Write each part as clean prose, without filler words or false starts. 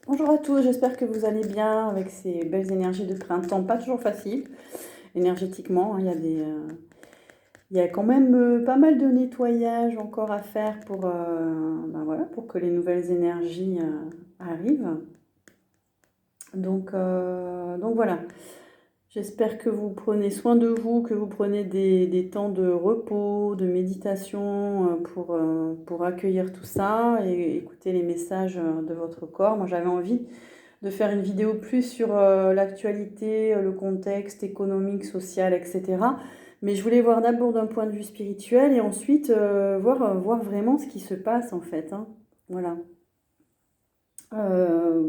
Bonjour à tous, j'espère que vous allez bien avec ces belles énergies de printemps, pas toujours facile énergétiquement, hein. Il y a quand même pas mal de nettoyage encore à faire voilà, pour que les nouvelles énergies arrivent. Donc voilà, j'espère que vous prenez soin de vous, que vous prenez des temps de repos, de méditation pour accueillir tout ça et écouter les messages de votre corps. Moi, j'avais envie de faire une vidéo plus sur l'actualité, le contexte économique, social, etc. Mais je voulais voir d'abord d'un point de vue spirituel et ensuite voir vraiment ce qui se passe en fait, hein. Voilà. Euh,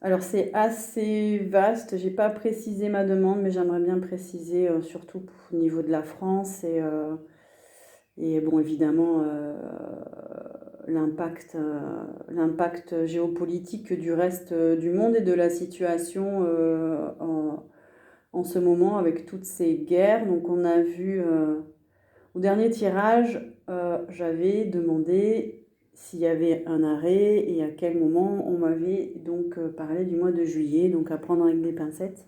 alors c'est assez vaste, j'ai pas précisé ma demande, mais j'aimerais bien préciser surtout au niveau de la France et bon évidemment l'impact géopolitique du reste du monde et de la situation en ce moment avec toutes ces guerres. Donc on a vu au dernier tirage, j'avais demandé s'il y avait un arrêt et à quel moment. On m'avait donc parlé du mois de juillet, donc à prendre avec des pincettes.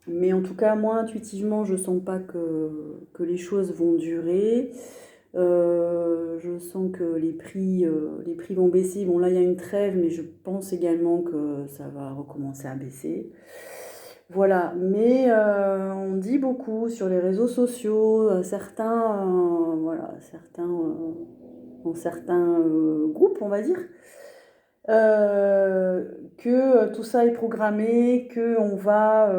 Mais en tout cas, moi, intuitivement, je sens pas que les choses vont durer. Je sens que les prix vont baisser. Bon, là, il y a une trêve, mais je pense également que ça va recommencer à baisser. Voilà, mais on dit beaucoup sur les réseaux sociaux, dans certains groupes, on va dire, que tout ça est programmé, qu'on va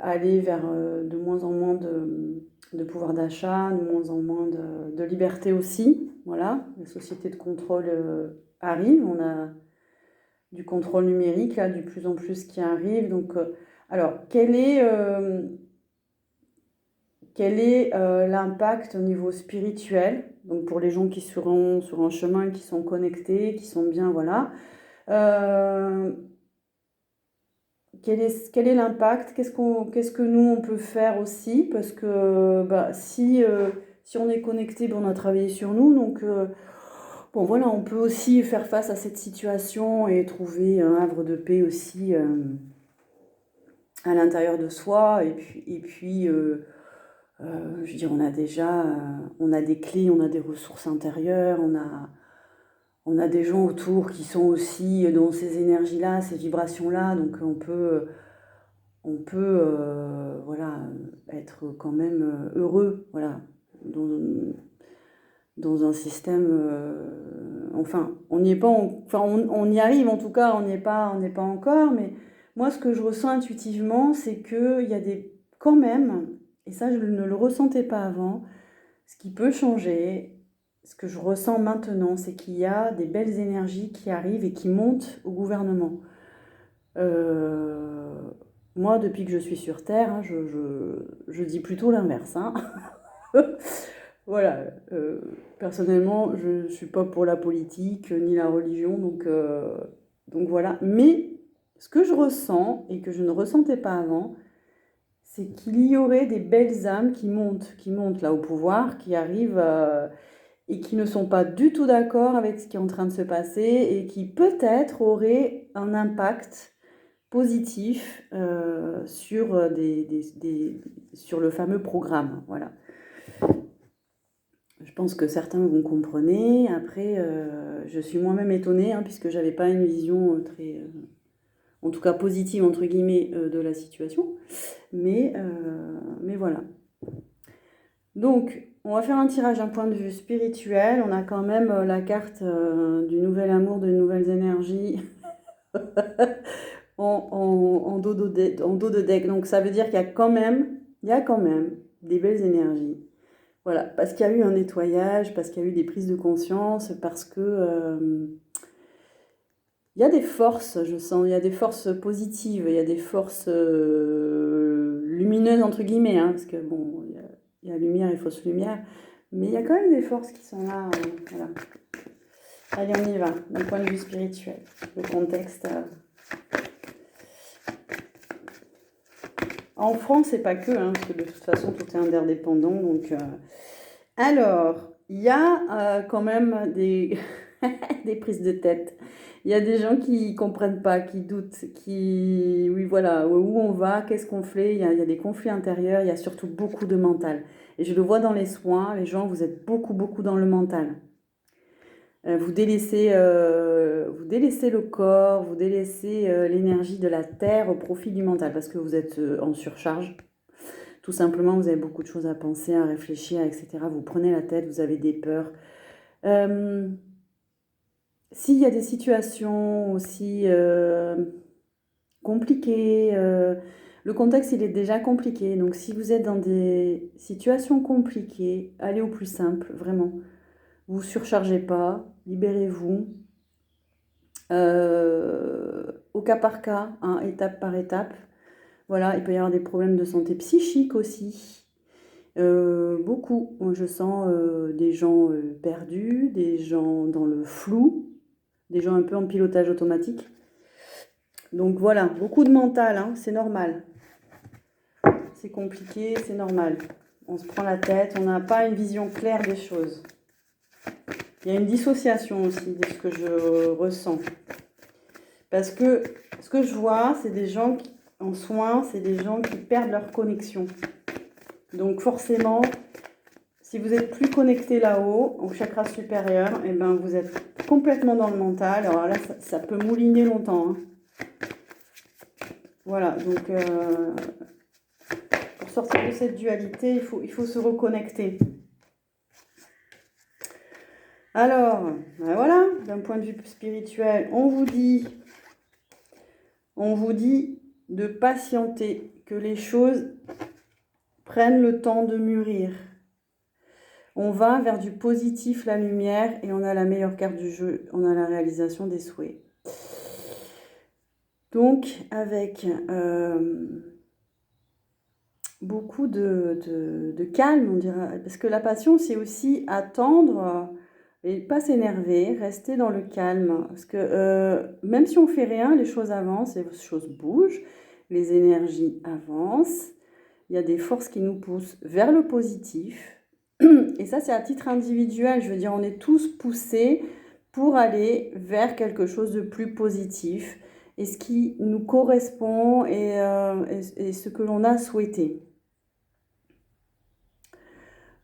aller vers de moins en moins de pouvoir d'achat, de moins en moins de liberté aussi. Voilà, les sociétés de contrôle arrivent, on a du contrôle numérique, là, de plus en plus qui arrive. Donc, alors, quel est l'impact au niveau spirituel? Donc, pour les gens qui seront sur un chemin, qui sont connectés, qui sont bien, voilà. Euh, quel est l'impact? Qu'est-ce que nous, on peut faire aussi? Parce que bah, si on est connecté, ben, on a travaillé sur nous. Donc, bon, voilà, on peut aussi faire face à cette situation et trouver un havre de paix aussi à l'intérieur de soi. Je veux dire, on a des clés, on a des ressources intérieures, on a des gens autour qui sont aussi dans ces énergies-là, ces vibrations-là. Donc voilà, être quand même heureux, voilà, dans, dans un système. Enfin, on n'y est pas, enfin, on y arrive en tout cas, on n'y est pas encore. Mais moi, ce que je ressens intuitivement, c'est qu'il y a quand même, et ça, je ne le ressentais pas avant, ce qui peut changer. Ce que je ressens maintenant, c'est qu'il y a des belles énergies qui arrivent et qui montent au gouvernement. Euh, Moi, depuis que je suis sur Terre, hein, je dis plutôt l'inverse, hein. Voilà. Personnellement, je ne suis pas pour la politique ni la religion, donc voilà. Mais ce que je ressens et que je ne ressentais pas avant, c'est qu'il y aurait des belles âmes qui montent là au pouvoir, qui arrivent et qui ne sont pas du tout d'accord avec ce qui est en train de se passer et qui peut-être auraient un impact positif sur le fameux programme. Voilà. Je pense que certains vous comprenez. Après, je suis moi-même étonnée, hein, puisque j'avais pas une vision en tout cas positive entre guillemets, de la situation. Mais voilà. Donc, on va faire un tirage d'un point de vue spirituel. On a quand même la carte du nouvel amour, de nouvelles énergies en dos de deck. Donc, ça veut dire qu'il y a il y a quand même des belles énergies. Voilà, parce qu'il y a eu un nettoyage, parce qu'il y a eu des prises de conscience, parce que il y a des forces, je sens, il y a des forces positives, il y a des forces lumineuses entre guillemets, hein, parce que bon, il y a lumière et fausse lumière, mais il y a quand même des forces qui sont là. Voilà. Allez, on y va, d'un point de vue spirituel, le contexte. En France, et pas que, hein, parce que de toute façon, tout est interdépendant. Donc, alors, il y a quand même des prises de tête. Il y a des gens qui comprennent pas, qui doutent, qui, oui, voilà, où on va, qu'est-ce qu'on fait. Il y a des conflits intérieurs, il y a surtout beaucoup de mental. Et je le vois dans les soins, les gens, vous êtes beaucoup, beaucoup dans le mental. Vous délaissez le corps, vous délaissez l'énergie de la terre au profit du mental parce que vous êtes en surcharge. Tout simplement, vous avez beaucoup de choses à penser, à réfléchir, etc. Vous prenez la tête, vous avez des peurs. Euh, S'il y a des situations aussi compliquées, le contexte il est déjà compliqué. Donc si vous êtes dans des situations compliquées, allez au plus simple, vraiment. Vous surchargez pas, libérez-vous. Au cas par cas, hein, étape par étape. Voilà, il peut y avoir des problèmes de santé psychique aussi. Beaucoup. Moi, je sens des gens perdus, des gens dans le flou, des gens un peu en pilotage automatique. Donc voilà, beaucoup de mental, hein, c'est normal. C'est compliqué, c'est normal. On se prend la tête, on n'a pas une vision claire des choses. Il y a une dissociation aussi de ce que je ressens. Parce que ce que je vois, c'est des gens qui, en soins, c'est des gens qui perdent leur connexion. Donc forcément, si vous êtes plus connecté là-haut, au chakra supérieur, et ben vous êtes complètement dans le mental. Alors là, ça peut mouliner longtemps. Hein. Voilà, donc pour sortir de cette dualité, il faut se reconnecter. Alors, ben voilà, d'un point de vue spirituel, on vous dit de patienter, que les choses prennent le temps de mûrir. On va vers du positif, la lumière, et on a la meilleure carte du jeu, on a la réalisation des souhaits. Donc, avec beaucoup de calme, on dira, parce que la passion, c'est aussi attendre et pas s'énerver, rester dans le calme. Parce que même si on fait rien, les choses avancent, les choses bougent, les énergies avancent. Il y a des forces qui nous poussent vers le positif. Et ça, c'est à titre individuel. Je veux dire, on est tous poussés pour aller vers quelque chose de plus positif et ce qui nous correspond et ce que l'on a souhaité.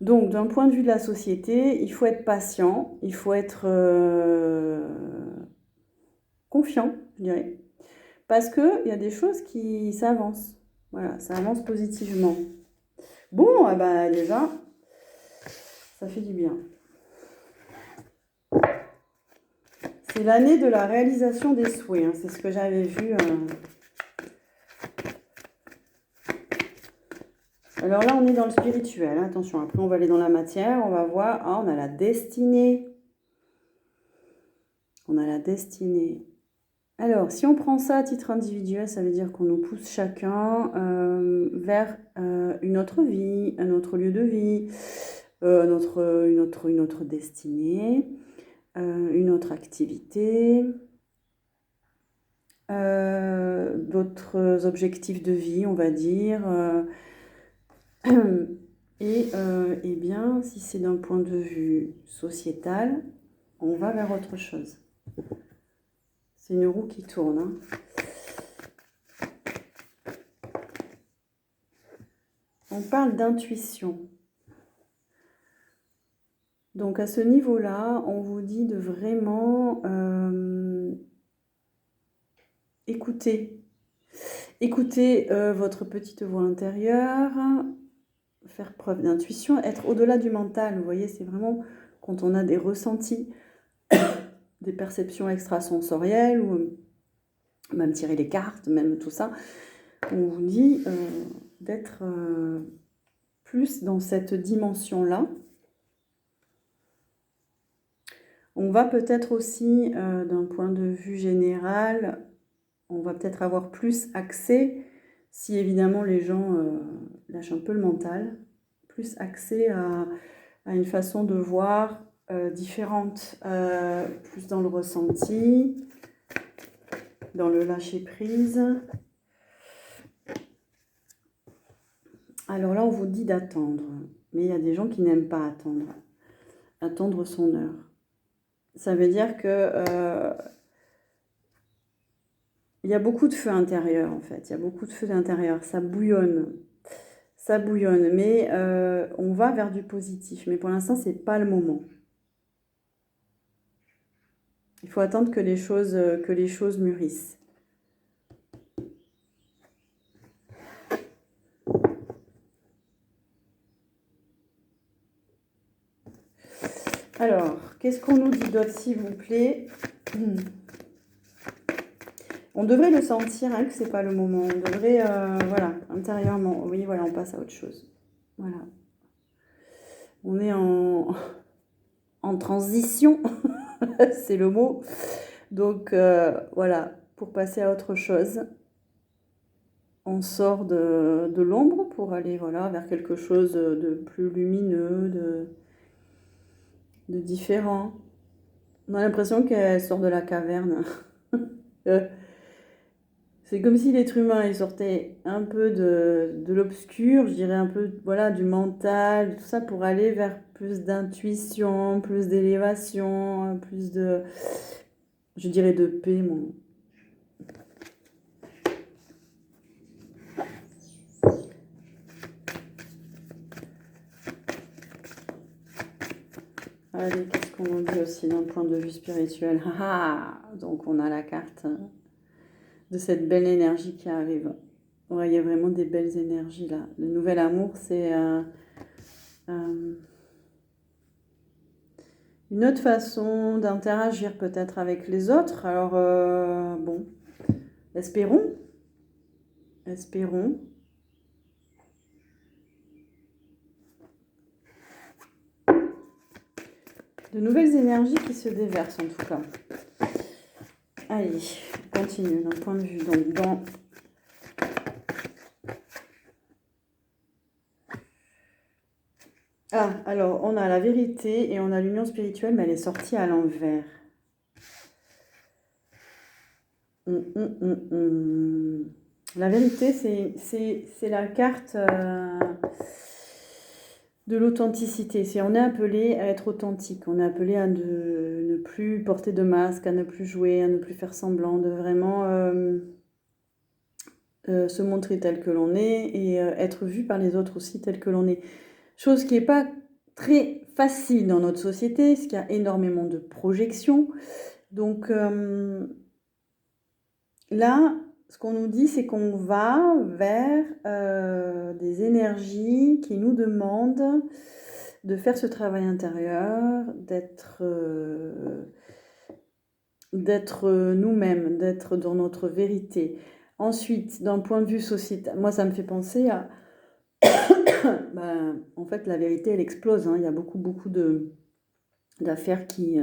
Donc, d'un point de vue de la société, il faut être patient, il faut être confiant, je dirais, parce qu'il y a des choses qui s'avancent. Voilà, ça avance positivement. Bon, eh ben, déjà, ça fait du bien. C'est l'année de la réalisation des souhaits, hein, c'est ce que j'avais vu. Alors là, on est dans le spirituel, attention, après on va aller dans la matière, on va voir, on a la destinée. On a la destinée. Alors, si on prend ça à titre individuel, ça veut dire qu'on nous pousse chacun vers une autre vie, un autre lieu de vie, une autre destinée, une autre activité, d'autres objectifs de vie, on va dire. Et bien, si c'est d'un point de vue sociétal, on va vers autre chose. C'est une roue qui tourne. Hein. On parle d'intuition. Donc à ce niveau-là, on vous dit de vraiment écouter. Écouter votre petite voix intérieure, faire preuve d'intuition, être au-delà du mental. Vous voyez, c'est vraiment quand on a des ressentis, des perceptions extrasensorielles, ou même tirer les cartes, même tout ça. On vous dit d'être plus dans cette dimension-là. On va peut-être aussi, d'un point de vue général, on va peut-être avoir plus accès, si évidemment les gens lâchent un peu le mental, plus accès à une façon de voir différente, plus dans le ressenti, dans le lâcher-prise. Alors là, on vous dit d'attendre, mais il y a des gens qui n'aiment pas attendre. Attendre son heure. Ça veut dire que il y a beaucoup de feu intérieur en fait. Il y a beaucoup de feu intérieur. Ça bouillonne. Ça bouillonne. Mais on va vers du positif. Mais pour l'instant, c'est pas le moment. Il faut attendre que les choses mûrissent. Alors, qu'est-ce qu'on nous dit d'autre, s'il vous plaît? On devrait le sentir, hein, que c'est pas le moment. On devrait, voilà, intérieurement. Oui, voilà, on passe à autre chose. Voilà. On est en transition, c'est le mot. Donc, voilà, pour passer à autre chose. On sort de l'ombre pour aller, voilà, vers quelque chose de plus lumineux, de différent. On a l'impression qu'elle sort de la caverne. C'est comme si l'être humain il sortait un peu de l'obscur, je dirais un peu voilà, du mental, tout ça pour aller vers plus d'intuition, plus d'élévation, plus de, je dirais de paix, moi. Allez, qu'est-ce qu'on en dit aussi d'un point de vue spirituel? Donc on a la carte de cette belle énergie qui arrive. Ouais, il y a vraiment des belles énergies là. Le nouvel amour, c'est une autre façon d'interagir peut-être avec les autres. Alors, bon, espérons. Espérons. De nouvelles énergies qui se déversent en tout cas. Allez, on continue d'un point de vue. Donc, dans... Ah, alors, on a la vérité et on a l'union spirituelle, mais elle est sortie à l'envers. La vérité, c'est la carte de l'authenticité. Si on est appelé à être authentique, on est appelé à ne plus porter de masque, à ne plus jouer, à ne plus faire semblant, de vraiment se montrer tel que l'on est et être vu par les autres aussi tel que l'on est. Chose qui n'est pas très facile dans notre société, parce qu'il y a énormément de projections. Donc là, ce qu'on nous dit, c'est qu'on va vers des énergies qui nous demandent de faire ce travail intérieur, d'être nous-mêmes, d'être dans notre vérité. Ensuite, d'un point de vue sociétal, moi ça me fait penser à... en fait, la vérité, elle explose. Hein. Il y a beaucoup d'affaires qui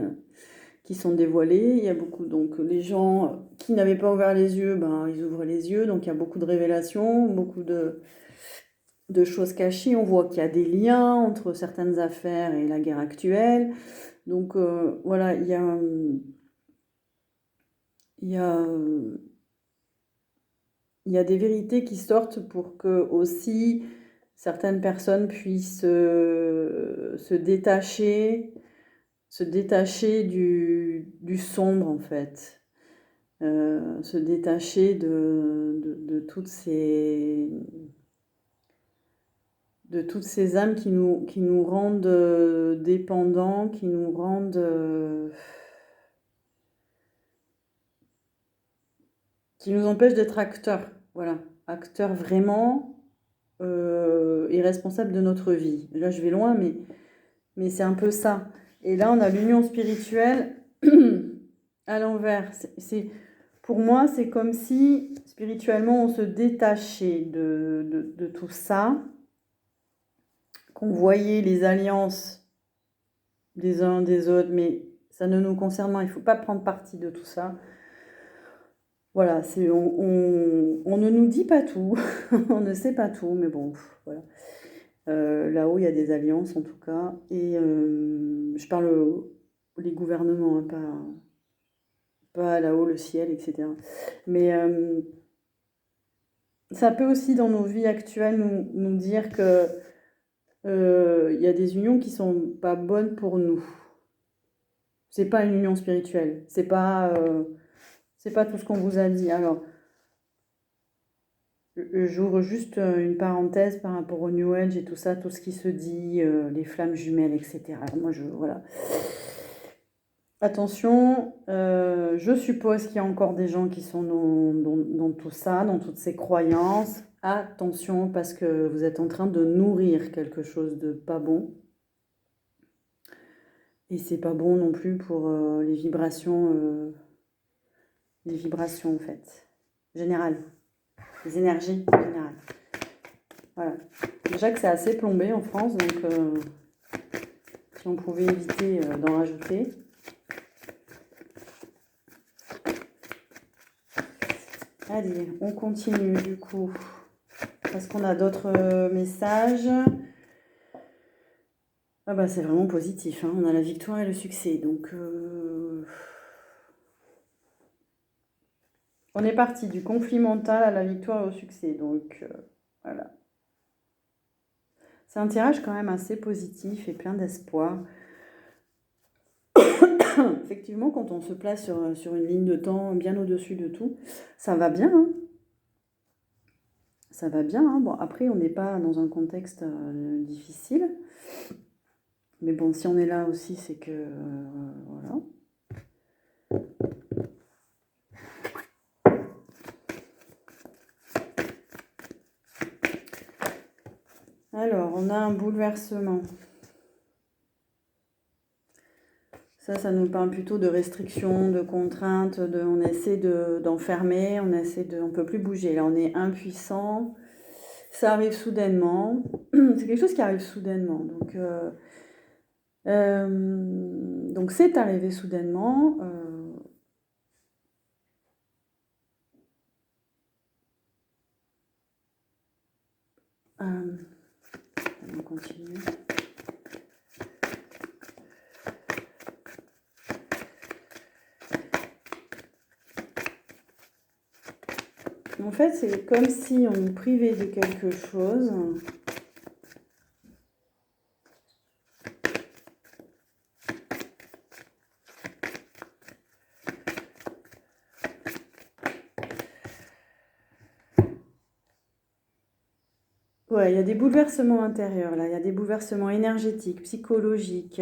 sont dévoilées. Il y a beaucoup, donc les gens qui n'avaient pas ouvert les yeux, ils ouvrent les yeux. Donc il y a beaucoup de révélations, beaucoup de choses cachées. On voit qu'il y a des liens entre certaines affaires et la guerre actuelle. Donc voilà, il y a des vérités qui sortent pour que aussi certaines personnes puissent se détacher du sombre en fait. Se détacher de toutes ces âmes qui nous rendent dépendants, qui nous rendent... qui nous empêchent d'être acteurs. Voilà, acteurs vraiment et responsables de notre vie. Là, je vais loin, mais c'est un peu ça. Et là, on a l'union spirituelle à l'envers. Pour moi, c'est comme si spirituellement, on se détachait de tout ça, qu'on voyait les alliances des uns des autres, mais ça ne nous concerne pas. Il ne faut pas prendre parti de tout ça. Voilà, on ne nous dit pas tout, on ne sait pas tout, mais bon, voilà. Là-haut, il y a des alliances en tout cas, et je parle les gouvernements, hein, pas là-haut le ciel, etc. Mais ça peut aussi dans nos vies actuelles nous dire que il y a des unions qui sont pas bonnes pour nous. C'est pas une union spirituelle. C'est pas tout ce qu'on vous a dit. Alors, j'ouvre juste une parenthèse par rapport au New Age et tout ça, tout ce qui se dit, les flammes jumelles, etc. Alors moi, voilà. Attention, je suppose qu'il y a encore des gens qui sont dans tout ça, dans toutes ces croyances. Attention, parce que vous êtes en train de nourrir quelque chose de pas bon. Et c'est pas bon non plus pour les vibrations en fait, générales, les énergies générales. Voilà. Déjà que c'est assez plombé en France, donc si on pouvait éviter d'en rajouter. Allez, on continue du coup. Parce qu'on a d'autres messages. Ah bah c'est vraiment positif, hein. On a la victoire et le succès. Donc on est parti du conflit mental à la victoire et au succès. Donc voilà. C'est un tirage quand même assez positif et plein d'espoir. Effectivement, quand on se place sur une ligne de temps bien au-dessus de tout, ça va bien, hein. Ça va bien, hein. Bon, après, on n'est pas dans un contexte difficile. Mais bon, si on est là aussi, c'est que... voilà. Alors, on a un bouleversement. Ça nous parle plutôt de restrictions, de contraintes, on essaie d'enfermer, on ne peut plus bouger. Là, on est impuissant. Ça arrive soudainement. C'est quelque chose qui arrive soudainement. Donc c'est arrivé soudainement. On continue. En fait, c'est comme si on nous privait de quelque chose. Ouais, il y a des bouleversements intérieurs là, il y a des bouleversements énergétiques, psychologiques,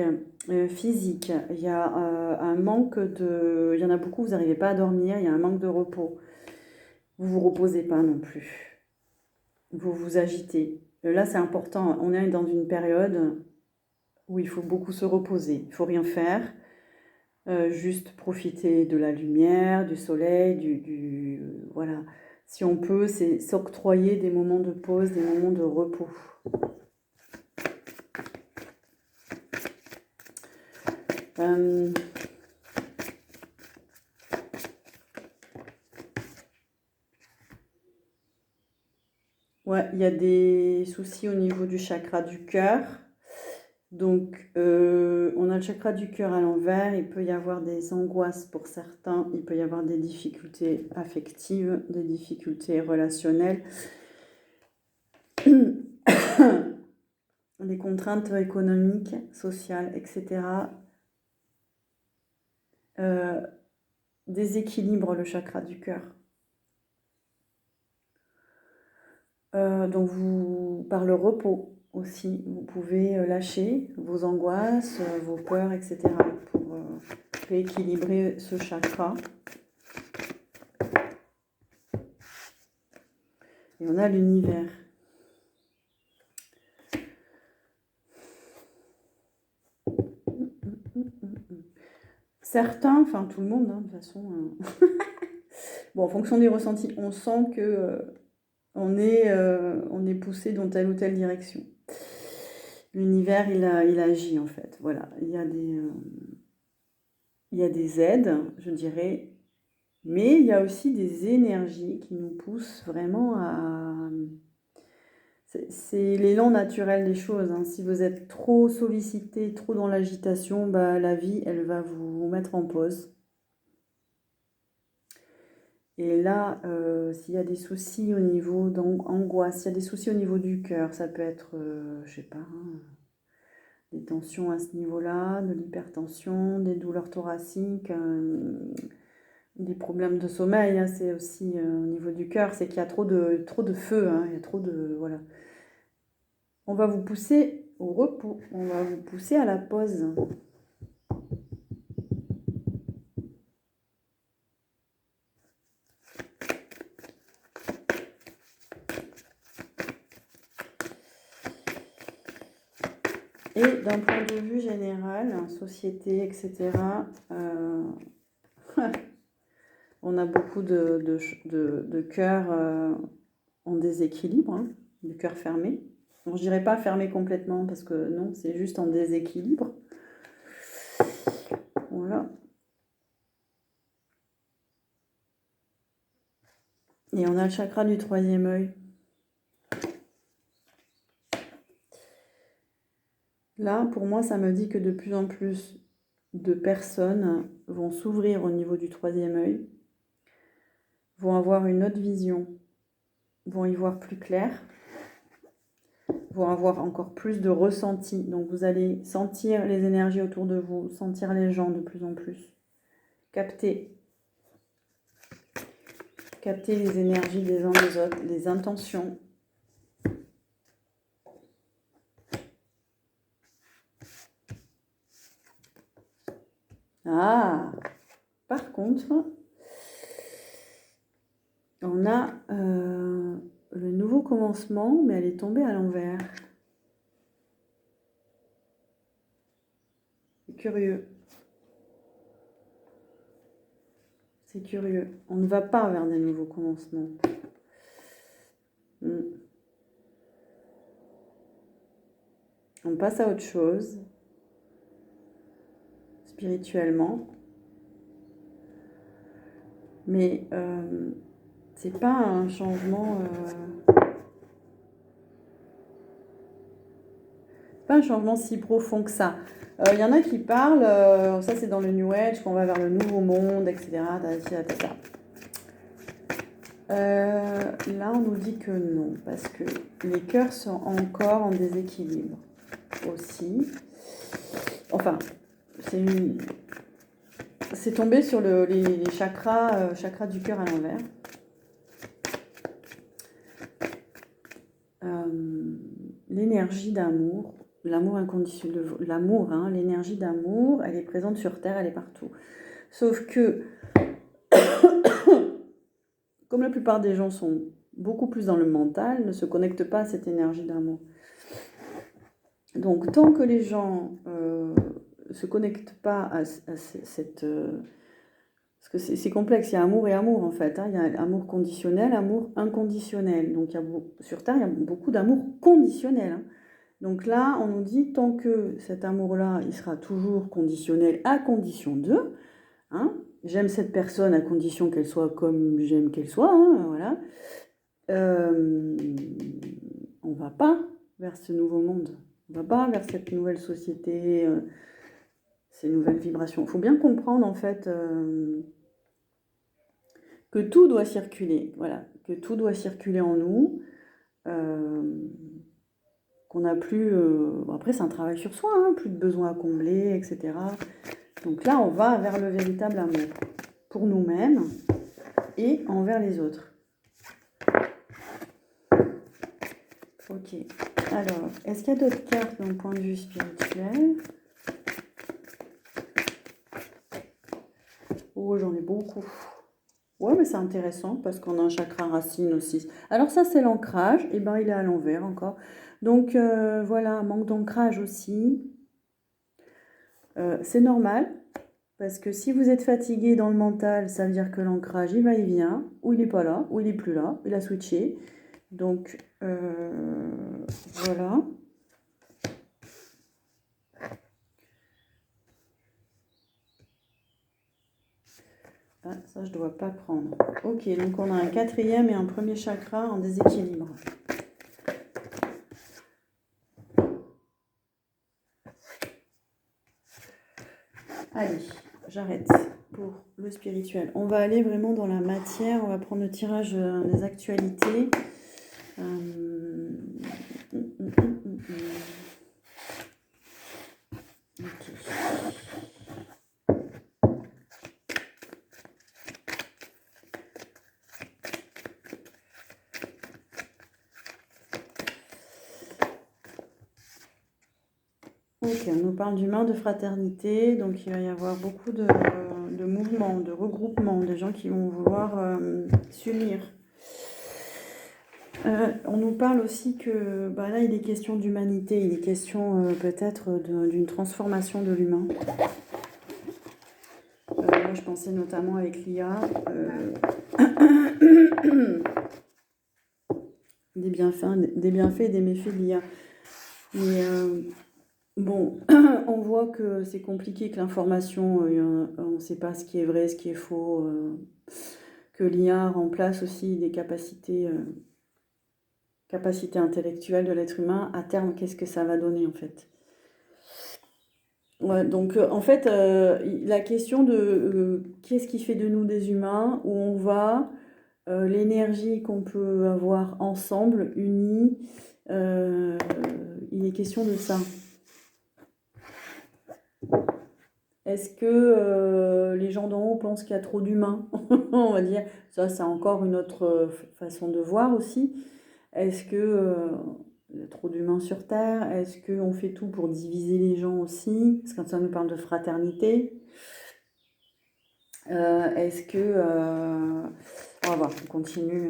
physiques. Il y a un manque de... Il y en a beaucoup, vous n'arrivez pas à dormir, il y a un manque de repos. Vous ne vous reposez pas non plus. Vous vous agitez. Là, c'est important. On est dans une période où il faut beaucoup se reposer. Il ne faut rien faire. Juste profiter de la lumière, du soleil, voilà. Si on peut, c'est s'octroyer des moments de pause, des moments de repos. Ouais, il y a des soucis au niveau du chakra du cœur. Donc, on a le chakra du cœur à l'envers. Il peut y avoir des angoisses pour certains. Il peut y avoir des difficultés affectives, des difficultés relationnelles. Des contraintes économiques, sociales, etc. Déséquilibre le chakra du cœur. Donc par le repos aussi, vous pouvez lâcher vos angoisses, vos peurs, etc. pour rééquilibrer ce chakra. Et on a l'univers. Certains, enfin tout le monde, hein, de toute façon. Bon, en fonction des ressentis, on sent que on est poussé dans telle ou telle direction. L'univers, il agit en fait. Voilà, il y a des aides, je dirais, mais il y a aussi des énergies qui nous poussent vraiment à... C'est l'élan naturel des choses, hein. Si vous êtes trop sollicité, trop dans l'agitation, bah, la vie, elle va vous mettre en pause. Et là, s'il y a des soucis au niveau d'angoisse, s'il y a des soucis au niveau du cœur, ça peut être, je sais pas, hein, des tensions à ce niveau-là, de l'hypertension, des douleurs thoraciques, des problèmes de sommeil, hein, c'est aussi au niveau du cœur, c'est qu'il y a trop de feu, hein, il y a trop de... Voilà. On va vous pousser au repos, on va vous pousser à la pause. Et d'un point de vue général, société, etc., on a beaucoup de cœurs en déséquilibre, hein, du cœur fermé. Donc, je dirais pas fermé complètement parce que non, c'est juste en déséquilibre. Voilà. Et on a le chakra du troisième œil. Là, pour moi, ça me dit que de plus en plus de personnes vont s'ouvrir au niveau du troisième œil, vont avoir une autre vision, vont y voir plus clair, vont avoir encore plus de ressenti. Donc vous allez sentir les énergies autour de vous, sentir les gens de plus en plus, capter les énergies des uns des autres, les intentions. Ah, par contre, on a le nouveau commencement, mais elle est tombée à l'envers. C'est curieux. C'est curieux. On ne va pas vers des nouveaux commencements. On passe à autre chose, spirituellement. Mais c'est pas un changement... pas un changement si profond que ça. Il y en a qui parlent, ça c'est dans le New Age, qu'on va vers le nouveau monde, etc. Là, on nous dit que non, parce que les cœurs sont encore en déséquilibre aussi. Enfin, c'est tombé sur les chakras, chakras du cœur à l'envers. L'énergie d'amour, l'amour inconditionnel, l'amour, hein, l'énergie d'amour, elle est présente sur Terre, elle est partout. Sauf que, comme la plupart des gens sont beaucoup plus dans le mental, ne se connectent pas à cette énergie d'amour. Donc, tant que les gens ne se connectent pas à cette... parce que c'est complexe, il y a amour et amour en fait. Hein. Il y a amour conditionnel, amour inconditionnel. Donc, sur Terre, il y a beaucoup d'amour conditionnel. Hein. Donc là, on nous dit, tant que cet amour-là, il sera toujours conditionnel à condition de... Hein, j'aime cette personne à condition qu'elle soit comme j'aime qu'elle soit, hein, voilà. On va pas vers ce nouveau monde. On va pas vers cette nouvelle société, ces nouvelles vibrations. Il faut bien comprendre, en fait, que tout doit circuler. Voilà, que tout doit circuler en nous. Qu'on n'a plus... après, c'est un travail sur soi, hein, plus de besoins à combler, etc. Donc là, on va vers le véritable amour pour nous-mêmes et envers les autres. Ok. Alors, est-ce qu'il y a d'autres cartes d'un point de vue spirituel? Oh, j'en ai beaucoup. Ouais, mais c'est intéressant parce qu'on a un chakra racine aussi. Alors ça, c'est l'ancrage. Et ben, il est à l'envers encore. Donc, voilà, manque d'ancrage aussi. C'est normal. Parce que si vous êtes fatigué dans le mental, ça veut dire que l'ancrage, il va et vient, ou il n'est pas là, ou il n'est plus là, il a switché. Donc, voilà. Ah, ça, je ne dois pas prendre. Ok, donc on a un quatrième et un premier chakra en déséquilibre. Allez, j'arrête pour le spirituel. On va aller vraiment dans la matière. On va prendre le tirage des actualités. Ok, on nous parle d'humains, de fraternité, donc il va y avoir beaucoup de mouvements, de regroupements, des gens qui vont vouloir s'unir. On nous parle aussi que bah là il est question d'humanité, il est question peut-être d'une transformation de l'humain. Moi je pensais notamment avec l'IA, des bienfaits et des méfaits de l'IA. Mais bon, on voit que c'est compliqué, que l'information, on ne sait pas ce qui est vrai, ce qui est faux, que l'IA remplace aussi des capacités intellectuelle de l'être humain, à terme, qu'est-ce que ça va donner en fait? Ouais, donc en fait, la question de qu'est-ce qui fait de nous des humains, où on va, l'énergie qu'on peut avoir ensemble, unis, il est question de ça. Est-ce que les gens d'en haut pensent qu'il y a trop d'humains? On va dire, ça c'est encore une autre façon de voir aussi. Est-ce que il y a trop d'humains sur Terre? Est-ce qu'on fait tout pour diviser les gens aussi? Parce que quand ça nous parle de fraternité, est-ce que... on va voir, on continue.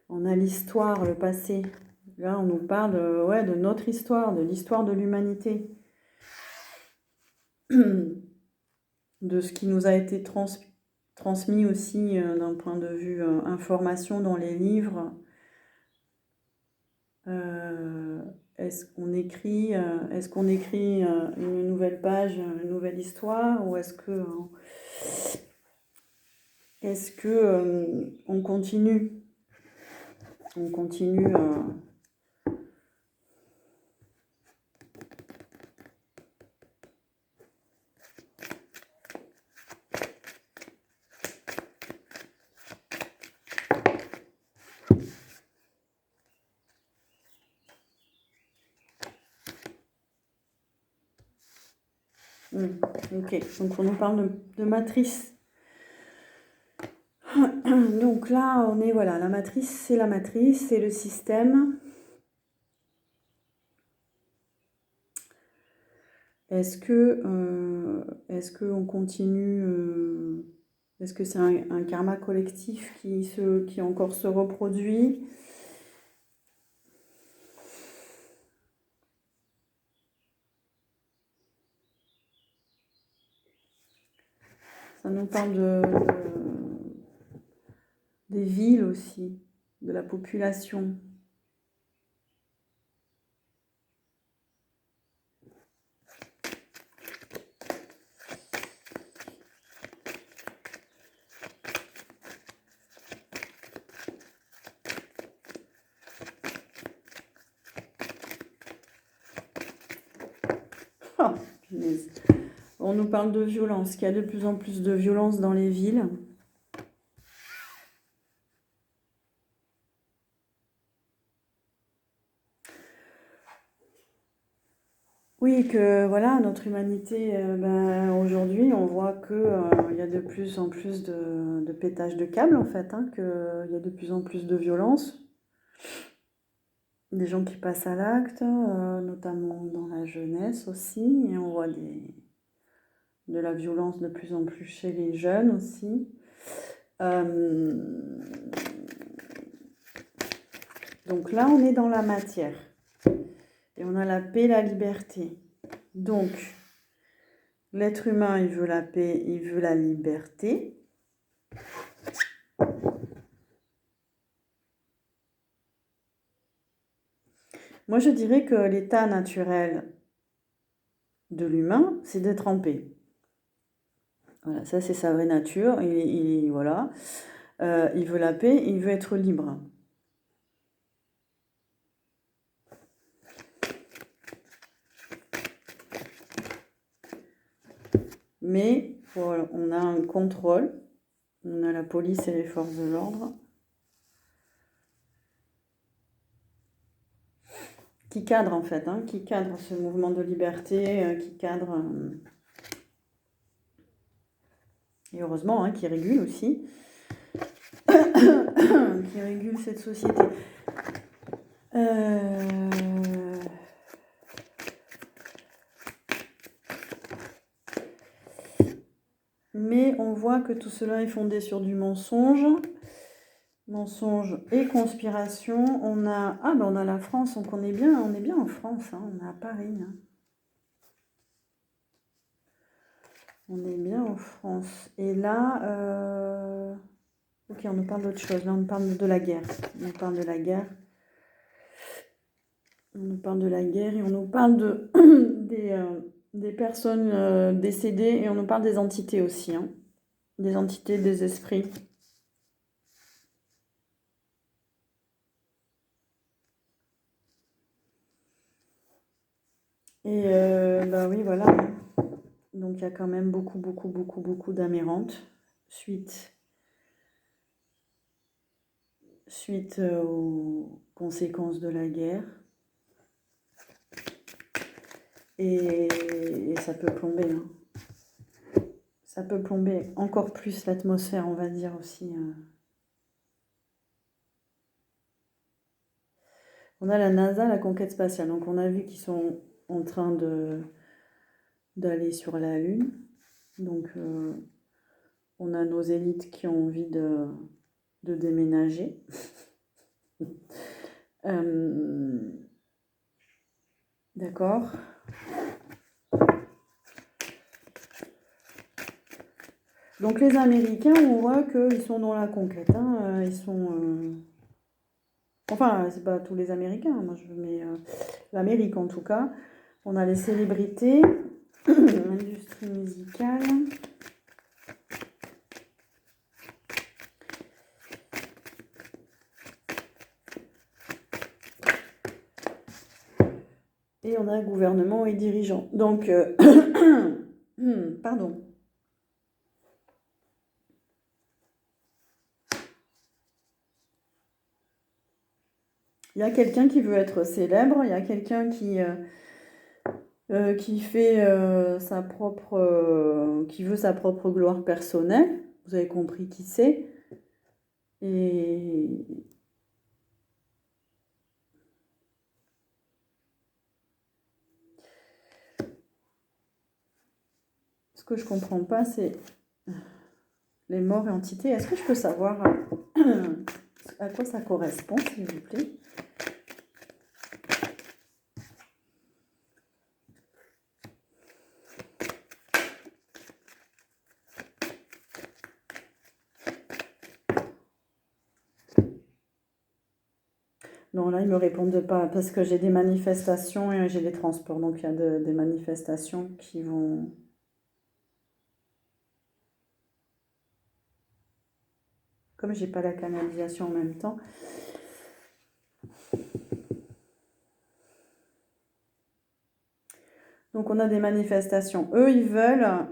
On a l'histoire, le passé. Là, on nous parle ouais, de notre histoire, de l'histoire de l'humanité. De ce qui nous a été transmis aussi d'un point de vue information dans les livres. Est-ce qu'on écrit une nouvelle page, une nouvelle histoire, ou est-ce que on continue Ok, donc on nous parle de matrice. Donc là, on est, voilà, la matrice, c'est le système. Est-ce qu'on continue, est-ce que c'est un karma collectif qui encore se reproduit? Ça nous parle des villes aussi, de la population. Oh, punaise. On nous parle de violence, qu'il y a de plus en plus de violence dans les villes. Oui, que voilà, notre humanité, aujourd'hui, on voit que il y a de plus en plus de pétage de câbles, en fait, hein, qu'il y a de plus en plus de violence. Des gens qui passent à l'acte, notamment dans la jeunesse aussi, et on voit de la violence de plus en plus chez les jeunes aussi. Donc là, on est dans la matière. Et on a la paix, la liberté. Donc, l'être humain, il veut la paix, il veut la liberté. Moi, je dirais que l'état naturel de l'humain, c'est d'être en paix. Voilà, ça c'est sa vraie nature. Voilà. Il veut la paix, il veut être libre. Mais Voilà, on a un contrôle. On a la police et les forces de l'ordre qui cadrent en fait, hein, qui cadrent ce mouvement de liberté, qui cadrent, et heureusement, hein, qui régulent aussi, qui régulent cette société. Mais on voit que tout cela est fondé sur du mensonge. Mensonge et conspiration. On a, on a la France, donc on est bien en France, hein, on est à Paris. Hein. On est bien en France. Et là, ok, on nous parle d'autre chose. Là, on nous parle de la guerre. On nous parle de la guerre. On nous parle de la guerre et on nous parle de, des personnes décédées et on nous parle des entités aussi. Hein. Des entités, des esprits. Et bah oui, voilà. Donc il y a quand même beaucoup d'amérantes suite aux conséquences de la guerre. Et ça peut plomber. Hein. Ça peut plomber encore plus l'atmosphère, on va dire aussi. On a la NASA, la conquête spatiale. Donc on a vu qu'ils sont en train d'aller sur la Lune. Donc on a nos élites qui ont envie de déménager. D'accord. Donc les Américains, on voit qu'ils sont dans la conquête. Hein. Ils sont... Enfin, c'est pas tous les Américains, moi je mets l'Amérique en tout cas. On a les célébrités, l'industrie musicale. Et on a gouvernement et dirigeants. Donc, pardon. Il y a quelqu'un qui veut être célèbre, il y a quelqu'un qui fait qui veut sa propre gloire personnelle. Vous avez compris qui c'est. Et ce que je comprends pas, c'est les morts et entités. Est-ce que je peux savoir à quoi ça correspond, s'il vous plaît? Non, là, ils me répondent pas parce que j'ai des manifestations et j'ai des transports. Donc, il y a des manifestations qui vont... Comme j'ai pas la canalisation en même temps. Donc, on a des manifestations. Eux, ils veulent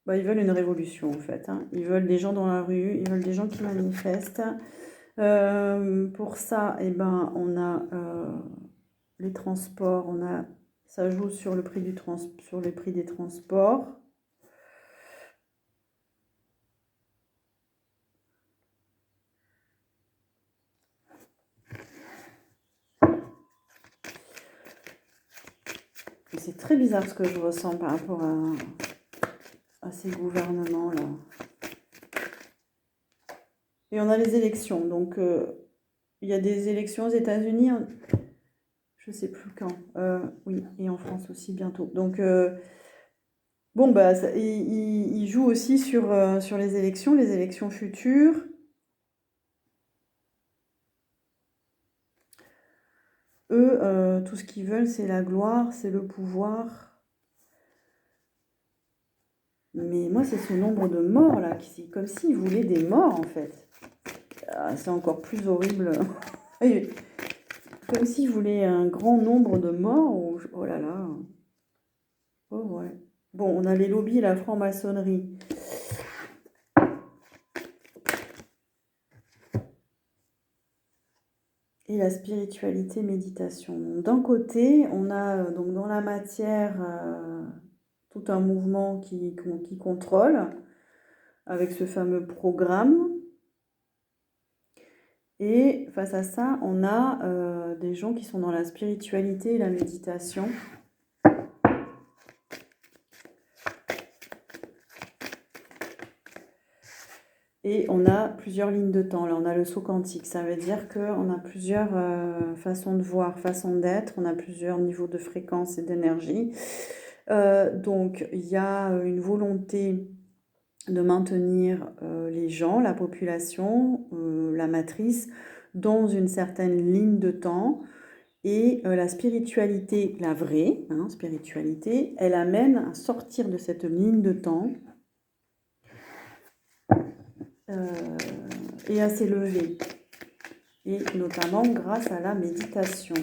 une révolution, en fait. Hein. Ils veulent des gens dans la rue, ils veulent des gens qui manifestent. Pour ça, on a les transports, ça joue sur le prix sur les prix des transports. C'est très bizarre ce que je ressens par rapport à ces gouvernements-là. Et on a les élections. Donc, il y a des élections aux États-Unis, je ne sais plus quand. Oui, et en France aussi bientôt. Donc, ils jouent aussi sur les élections futures. Eux, tout ce qu'ils veulent, c'est la gloire, c'est le pouvoir. Mais moi, c'est ce nombre de morts là, comme s'ils voulaient des morts en fait. C'est encore plus horrible. Comme s'ils voulaient un grand nombre de morts. Oh là là. Oh ouais. Bon, on a les lobbies et la franc-maçonnerie. Et la spiritualité, méditation. D'un côté, on a donc dans la matière tout un mouvement qui contrôle avec ce fameux programme. Et face à ça, on a des gens qui sont dans la spiritualité et la méditation. Et on a plusieurs lignes de temps. Là, on a le saut quantique. Ça veut dire qu'on a plusieurs façons de voir, façons d'être. On a plusieurs niveaux de fréquence et d'énergie. Donc, il y a une volonté de maintenir les gens, la population, la matrice, dans une certaine ligne de temps. Et la spiritualité, la vraie spiritualité, elle amène à sortir de cette ligne de temps et à s'élever. Et notamment grâce à la méditation.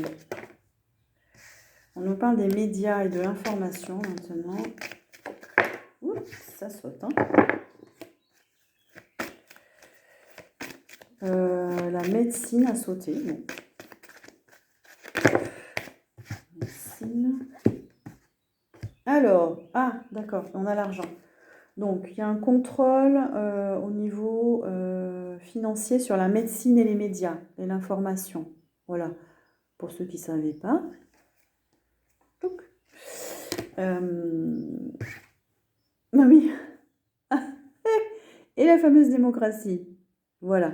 On nous parle des médias et de l'information maintenant. Oups, ça saute, la médecine a sauté. Bon. Médecine. Alors, d'accord, on a l'argent. Donc, il y a un contrôle au niveau financier sur la médecine et les médias et l'information. Voilà, pour ceux qui ne savaient pas. Oui. Et la fameuse démocratie. Voilà.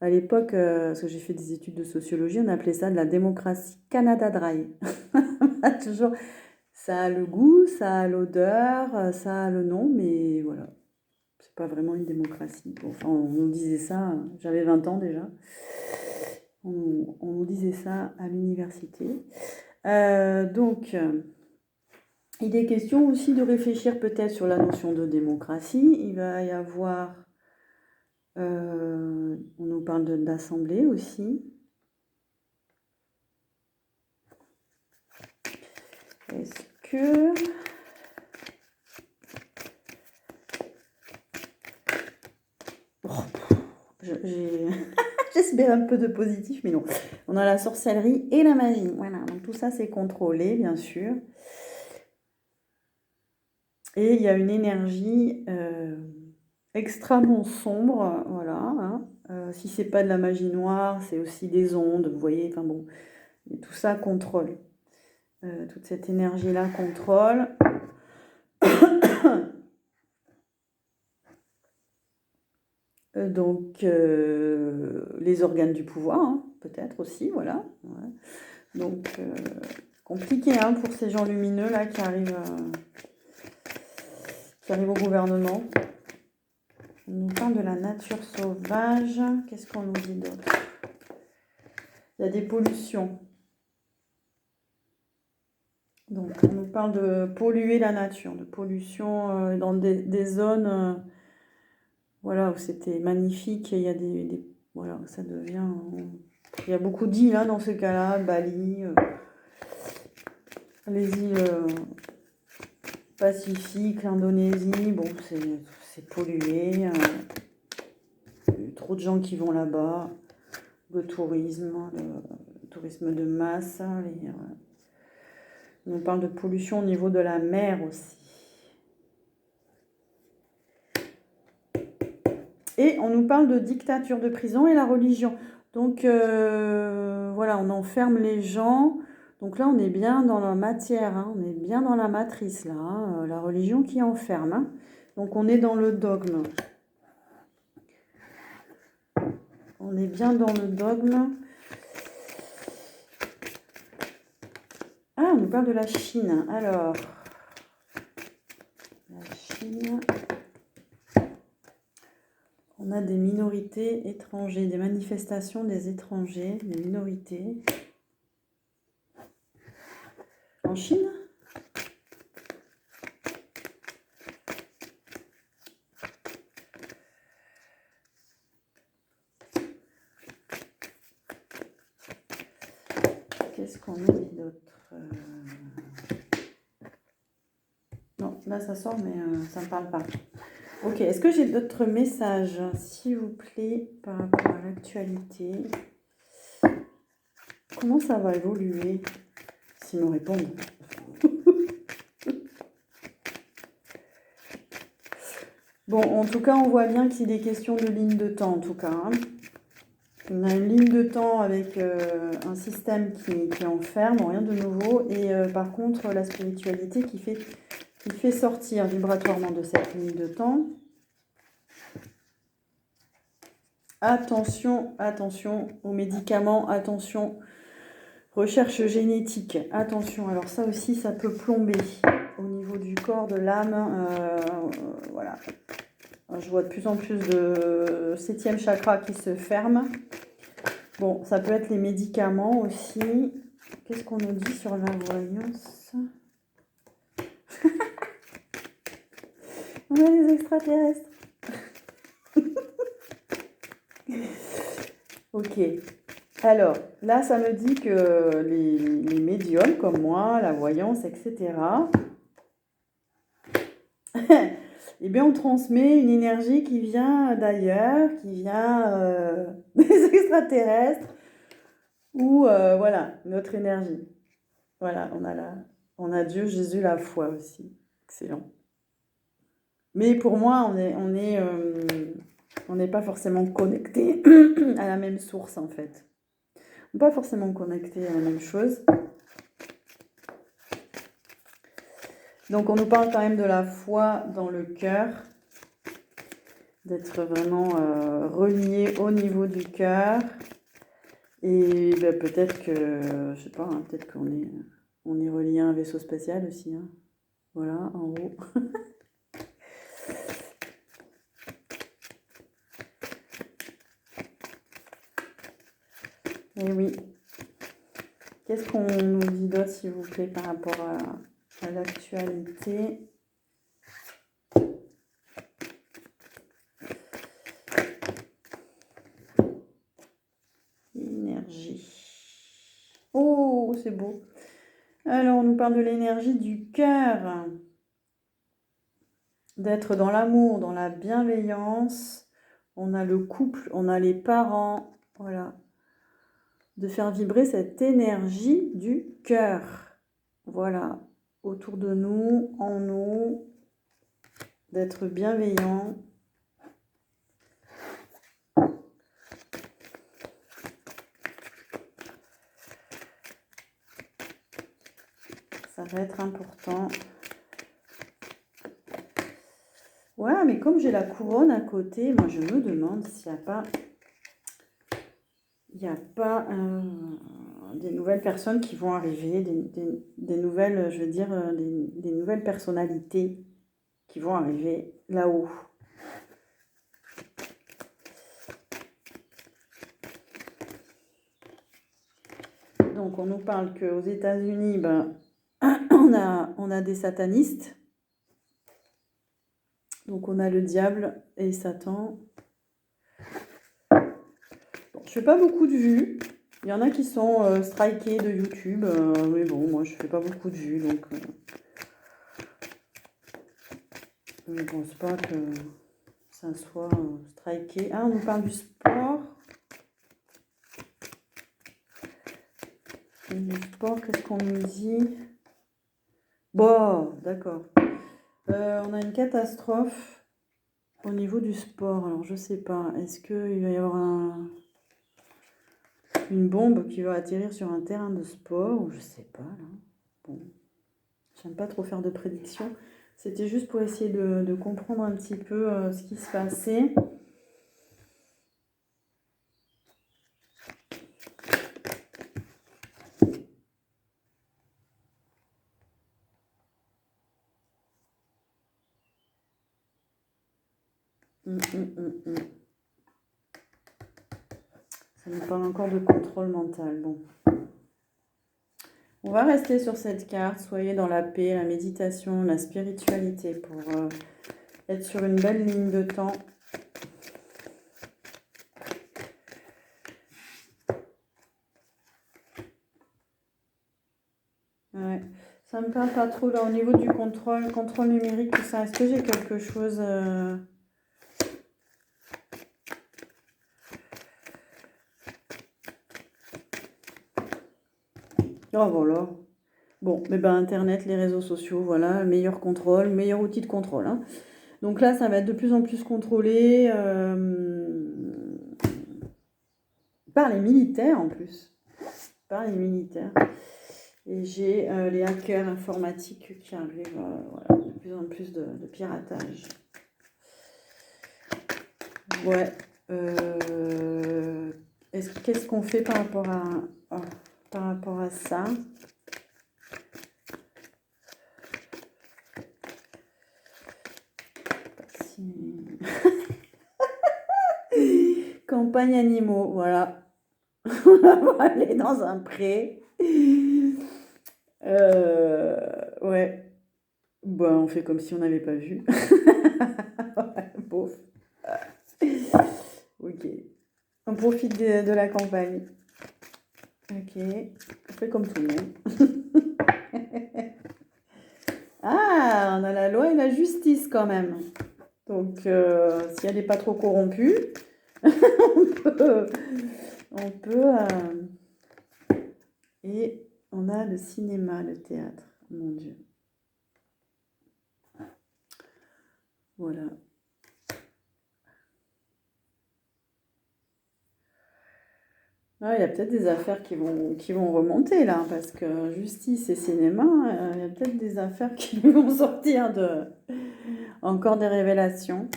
À l'époque, parce que j'ai fait des études de sociologie, on appelait ça de la démocratie Canada Dry. Toujours, ça a le goût, ça a l'odeur, ça a le nom, mais voilà. C'est pas vraiment une démocratie. Bon, enfin, on nous disait ça, j'avais 20 ans déjà. On nous disait ça à l'université. Donc, il est question aussi de réfléchir peut-être sur la notion de démocratie. Il va y avoir, on nous parle d'assemblée aussi. Est-ce que... J'espère un peu de positif, mais non. On a la sorcellerie et la magie. Voilà, donc tout ça, c'est contrôlé, bien sûr. Et il y a une énergie extrêmement sombre, voilà. Si c'est pas de la magie noire, c'est aussi des ondes, vous voyez. Enfin bon, et tout ça contrôle. Toute cette énergie-là contrôle. Donc, les organes du pouvoir, peut-être aussi, voilà. Ouais. Donc, compliqué pour ces gens lumineux là qui arrivent au gouvernement. On nous parle de la nature sauvage. Qu'est-ce qu'on nous dit d'autre? Il y a des pollutions. Donc, on nous parle de polluer la nature, de pollution dans des zones voilà, où c'était magnifique. Il y a voilà, ça devient... il y a beaucoup d'îles dans ce cas-là, Bali, les îles Pacifique, l'Indonésie, bon, c'est pollué. Trop de gens qui vont là-bas. Le tourisme de masse. On parle de pollution au niveau de la mer aussi. Et on nous parle de dictature de prison et la religion. Donc voilà, on enferme les gens. Donc là, on est bien dans la matière, on est bien dans la matrice, là, la religion qui enferme. Donc on est dans le dogme. On est bien dans le dogme. On nous parle de la Chine. Alors, la Chine... On a des minorités étrangères, des manifestations des étrangers, des minorités. En Chine ? Qu'est-ce qu'on nous dit d'autre ? là ça sort, mais ça ne me parle pas. Ok, est-ce que j'ai d'autres messages, s'il vous plaît, par rapport à l'actualité? Comment ça va évoluer? S'ils me répondent. Bon, en tout cas, on voit bien qu'il est question de ligne de temps, en tout cas. Hein. On a une ligne de temps avec un système qui enferme, rien de nouveau, et par contre, la spiritualité qui fait sortir vibratoirement de cette ligne de temps. Attention, attention aux médicaments, attention, recherche génétique, attention. Alors ça aussi, ça peut plomber au niveau du corps, de l'âme, voilà. Je vois de plus en plus de 7e chakra qui se ferme. Bon, ça peut être les médicaments aussi. Qu'est-ce qu'on nous dit sur la voyance? On a les extraterrestres. Ok. Alors, là, ça me dit que les médiums comme moi, la voyance, etc., eh bien, on transmet une énergie qui vient d'ailleurs, qui vient des extraterrestres, ou voilà, notre énergie. Voilà, on a Dieu, Jésus, la foi aussi. Excellent. Mais pour moi, on n'est pas forcément connecté à la même source, en fait. On n'est pas forcément connecté à la même chose. Donc, on nous parle quand même de la foi dans le cœur, d'être vraiment relié au niveau du cœur. Et ben, peut-être que, je sais pas, hein, peut-être on est relié à un vaisseau spatial aussi. Hein. Voilà, en haut. Et oui. Qu'est-ce qu'on nous dit d'autre, s'il vous plaît, par rapport à l'actualité? Énergie. Oh, c'est beau. Alors, on nous parle de l'énergie du cœur. D'être dans l'amour, dans la bienveillance. On a le couple, on a les parents. Voilà. De faire vibrer cette énergie du cœur. Voilà. Autour de nous, en nous. D'être bienveillant. Ça va être important. Ouais, mais comme j'ai la couronne à côté, moi je me demande s'il n'y a pas, des nouvelles personnes qui vont arriver, des nouvelles, je veux dire, des nouvelles personnalités qui vont arriver là-haut. Donc on nous parle qu'aux États-Unis, ben, on a des satanistes. Donc on a le diable et Satan. Bon, je fais pas beaucoup de vues. Il y en a qui sont strikés de YouTube. Mais bon, moi je fais pas beaucoup de vues. Donc je ne pense pas que ça soit striké. Ah, on nous parle du sport. Du sport, qu'est-ce qu'on nous dit? Bon, d'accord. On a une catastrophe au niveau du sport. Alors, je sais pas. Est-ce qu'il va y avoir une bombe qui va atterrir sur un terrain de sport? Ou je sais pas, là. Bon. J'aime pas trop faire de prédictions. C'était juste pour essayer de comprendre un petit peu ce qui se passait. Ça nous parle encore de contrôle mental. Bon. On va rester sur cette carte. Soyez dans la paix, la méditation, la spiritualité pour être sur une belle ligne de temps. Ouais. Ça me parle pas trop là au niveau du contrôle numérique, tout ça. Est-ce que j'ai quelque chose Oh voilà. Bon, mais ben Internet, les réseaux sociaux, voilà, meilleur contrôle, meilleur outil de contrôle, hein. Donc là, ça va être de plus en plus contrôlé par les militaires en plus. Par les militaires. Et j'ai les hackers informatiques qui arrivent, voilà, de plus en plus de piratage. Ouais. Qu'est-ce qu'on fait par rapport à ça? Campagne animaux, voilà. On va aller dans un pré. Ouais. Bah, on fait comme si on n'avait pas vu. Ouais, bof. Ok. On profite de la campagne. Ok. On fait comme tout le monde. Ah, on a la loi et la justice quand même. Donc, si elle n'est pas trop corrompue, on peut et on a le cinéma, le théâtre. Mon Dieu. Voilà. Ah, il y a peut-être des affaires qui vont remonter là, parce que justice et cinéma, il y a peut-être des affaires qui vont sortir encore des révélations.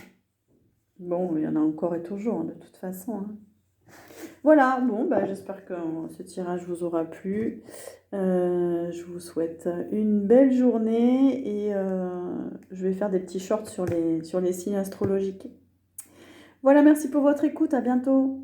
Bon, il y en a encore et toujours, de toute façon, hein. Voilà, bon, bah, j'espère que ce tirage vous aura plu. Je vous souhaite une belle journée et je vais faire des petits shorts sur les signes astrologiques. Voilà, merci pour votre écoute, à bientôt.